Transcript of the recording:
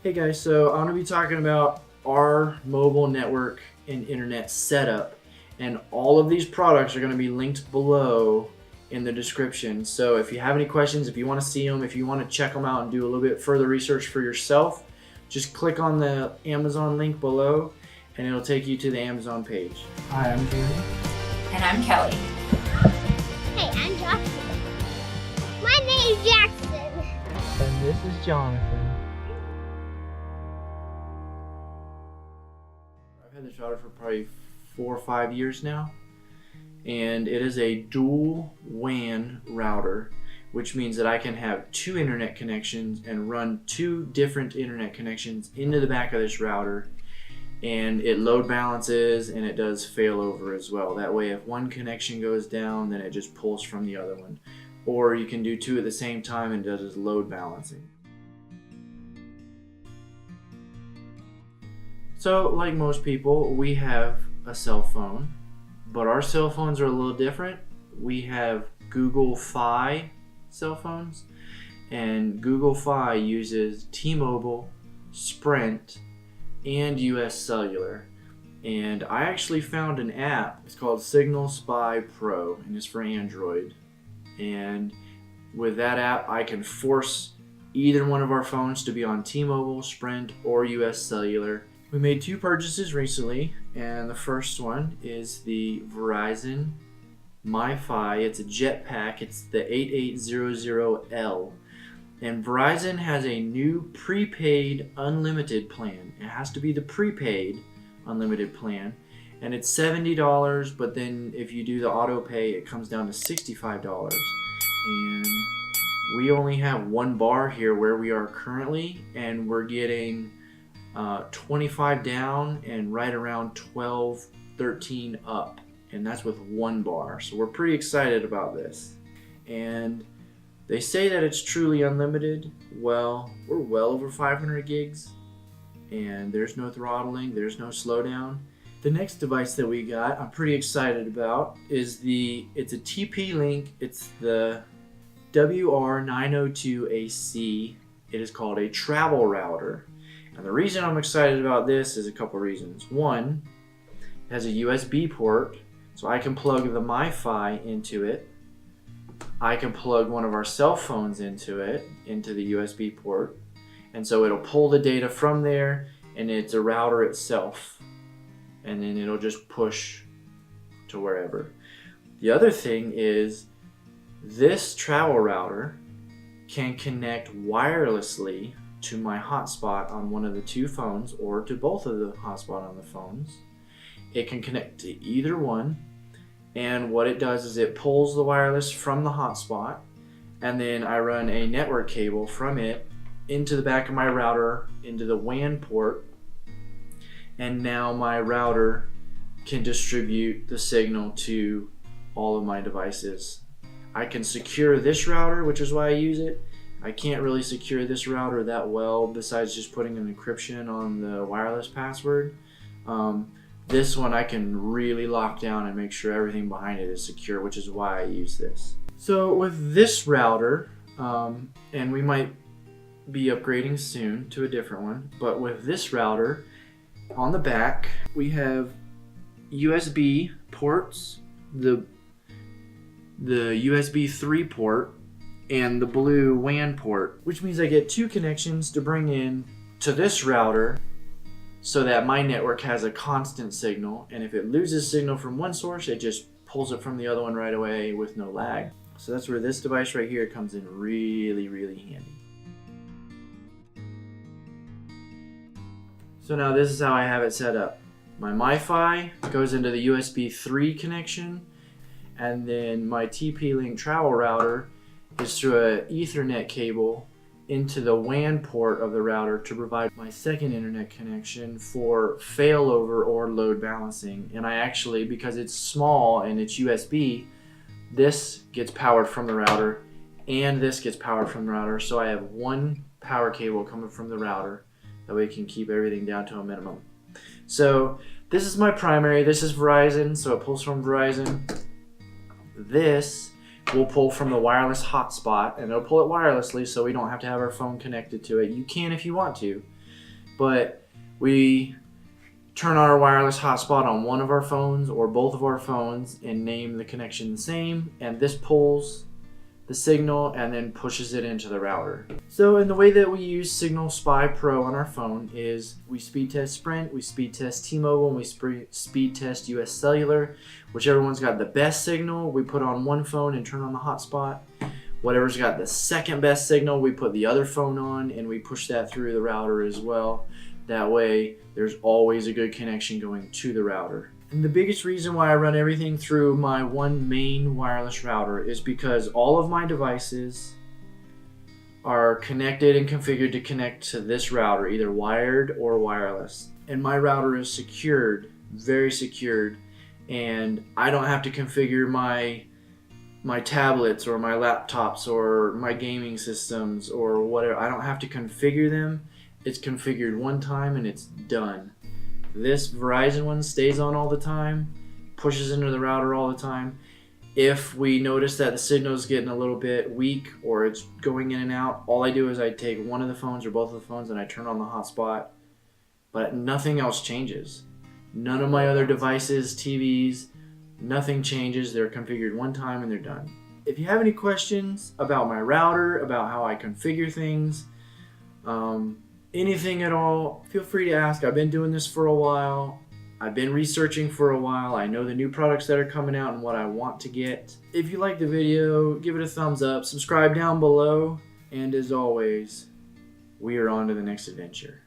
Hey guys, so I'm going to be talking about our mobile network and internet setup, and all of these products are going to be linked below in the description. So if you have any questions, if you want to see them, if you want to check them out and do a little bit further research for yourself, just click on the Amazon link below and it'll take you to the Amazon page. Hi, I'm Jordan. And I'm Kelly. Hey, I'm Jocelyn. My name is Jackson. And this is Jonathan. I've had this router for probably 4 or 5 years now, and it is a dual WAN router, which means that I can have 2 internet connections and run 2 different internet connections into the back of this router, and it load balances and it does failover as well. That way if one connection goes down, then it just pulls from the other one. Or you can do 2 at the same time and it does load balancing. So like most people, we have a cell phone, but our cell phones are a little different. We have Google Fi cell phones, and Google Fi uses T-Mobile, Sprint, and US Cellular. And I actually found an app. It's called Signal Spy Pro, and it's for Android. And with that app, I can force either one of our phones to be on T-Mobile, Sprint, or US Cellular. We made 2 purchases recently, and the first one is the Verizon MiFi. It's a Jetpack. It's the 8800L. And Verizon has a new prepaid unlimited plan. It has to be the prepaid unlimited plan, and it's $70, but then if you do the auto pay, it comes down to $65. And we only have 1 bar here where we are currently, and we're getting 25 down and right around 12, 13 up, and that's with 1 bar. So we're pretty excited about this. And they say that it's truly unlimited. Well, we're well over 500 gigs, and there's no throttling, there's no slowdown. The next device that we got, I'm pretty excited about, is it's a TP-Link. It's the WR902AC. It is called a travel router. And the reason I'm excited about this is a couple reasons. One, it has a USB port, so I can plug the MiFi into it. I can plug one of our cell phones into it, into the USB port. And so it'll pull the data from there, and it's a router itself. And then it'll just push to wherever. The other thing is this travel router can connect wirelessly to my hotspot on one of the 2 phones, or to both of the hotspot on the phones. It can connect to either one, and what it does is it pulls the wireless from the hotspot, and then I run a network cable from it into the back of my router, into the WAN port, and now my router can distribute the signal to all of my devices. I can secure this router, which is why I use it. I can't really secure this router that well besides just putting an encryption on the wireless password. This one I can really lock down and make sure everything behind it is secure, which is why I use this. So with this router, and we might be upgrading soon to a different one, but with this router, on the back we have USB ports, the USB 3 port, and the blue WAN port, which means I get 2 connections to bring in to this router so that my network has a constant signal, and if it loses signal from one source, it just pulls it from the other one right away with no lag. So that's where this device right here comes in really, really handy. So now this is how I have it set up. My MiFi goes into the USB 3 connection, and then my TP-Link travel router is through an Ethernet cable into the WAN port of the router to provide my second internet connection for failover or load balancing. And I actually, because it's small and it's USB, this gets powered from the router and this gets powered from the router. So I have 1 power cable coming from the router. That way it can keep everything down to a minimum. So this is my primary. This is Verizon, so it pulls from Verizon. This will pull from the wireless hotspot, and it'll pull it wirelessly so we don't have to have our phone connected to it. You can if you want to, but we turn on our wireless hotspot on one of our phones or both of our phones and name the connection the same, and this pulls the signal and then pushes it into the router. So in the way that we use Signal Spy Pro on our phone is we speed test Sprint, we speed test T-Mobile, and we speed test US Cellular. Whichever one's got the best signal, we put on one phone and turn on the hotspot. Whatever's got the second best signal, we put the other phone on and we push that through the router as well. That way, there's always a good connection going to the router. And the biggest reason why I run everything through my one main wireless router is because all of my devices are connected and configured to connect to this router, either wired or wireless. And my router is secured, very secured, and I don't have to configure my tablets or my laptops or my gaming systems or whatever. I don't have to configure them. It's configured one time and it's done. This Verizon one stays on all the time, pushes into the router all the time. If we notice that the signal is getting a little bit weak or it's going in and out, all I do is I take one of the phones or both of the phones and I turn on the hotspot, but nothing else changes. None of my other devices, TVs, nothing changes. They're configured one time and they're done. If you have any questions about my router, about how I configure things, anything at all, feel free to ask. I've been doing this for a while. I've been researching for a while. I know the new products that are coming out and what I want to get. If you like the video, give it a thumbs up, subscribe down below, and as always, we are on to the next adventure.